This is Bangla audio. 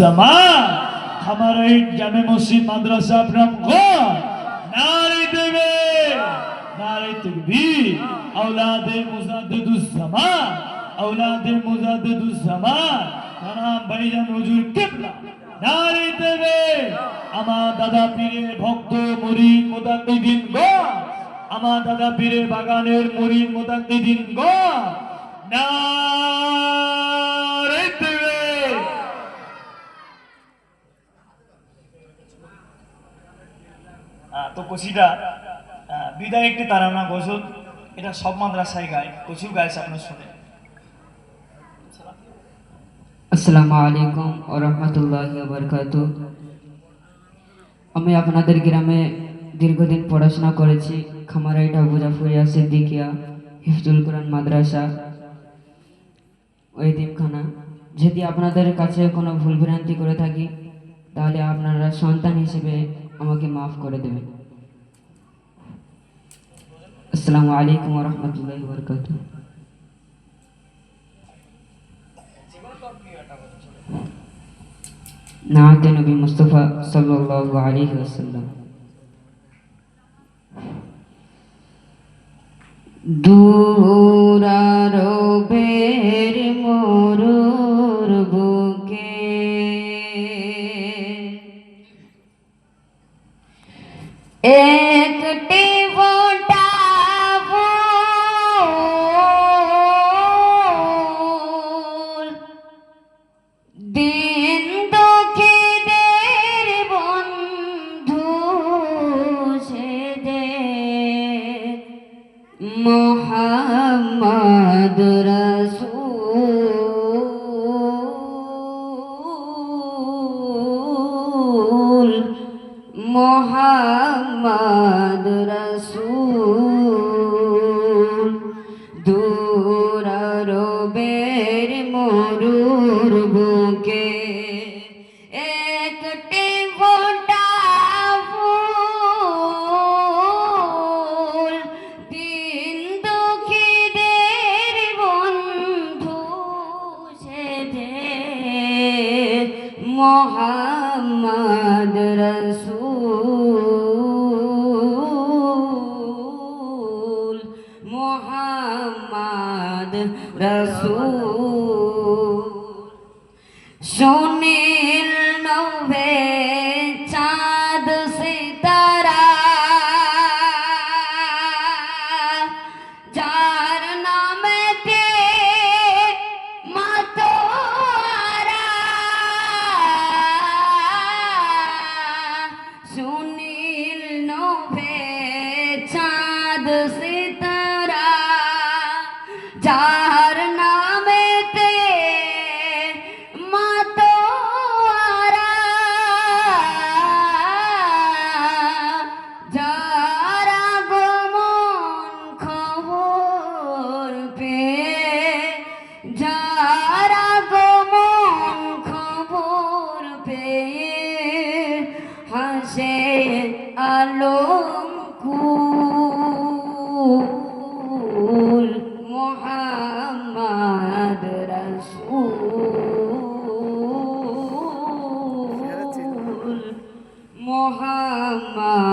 জামান हमारे जामे मस्जिद माद्रासा प्रेमगढ़ नारे तकबीर नारे तकबीर औलादे मुजाद्दिदुज़्ज़मान औलादे मुजाद्दिदुज़्ज़मान नाम भाईजान हुजूर किबला नारे तकबीर আমার দাদা পীরের ভক্ত মুরিদ মুতাদ্দিদিন গো আমার দাদা পীরের বাগানের মুরিদ মুতাদ্দিদিন গো নারে তকবীর তো কচিটা বিদায় একটি তারানা গজল এটা সব মাদ্রাসায় গায় কচিও গাইছে আপনার শুনে আসসালামু আলাইকুম ওয়া রাহমাতুল্লাহি ওয়া বারাকাতুহু আমি আপনাদের গ্রামে দীর্ঘদিন পড়াশোনা করেছি খামারাইটা বুজাফুরিয়া সিদ্দিকিয়া হিফজুল কোরআন মাদ্রাসা ওইদিমখানা যদি আপনাদের কাছে কোনো ভুল ভ্রান্তি করে থাকি তাহলে আপনারা সন্তান হিসেবে আমাকে মাফ করে দেবেন আসসালামু আলাইকুম ওয়া রাহমাতুল্লাহি ওয়া বারাকাতুহু नाते नबी मुस्तफ़ा सल्लल्लाहु अलैहि वसल्लम दूरारो बेर मोरुर बुके एकटी वोटा दिन मोहम्मद रसूल मोहम्मद रसूल दूरारो बेर मोरुर बुके एकटी वोटा मोहम्मद रसूल मोहम्मद रसूल सुनील नवे चाँद सितारा जार नाम ते मातोरा सुनील नवे चाँद सितारा जार नाम ते मातोरा जारा गोमन खबर पे जारा गोमन खबर पे হাসে আলমকুল মোহাম্মদ রসূল মোহাম্মদ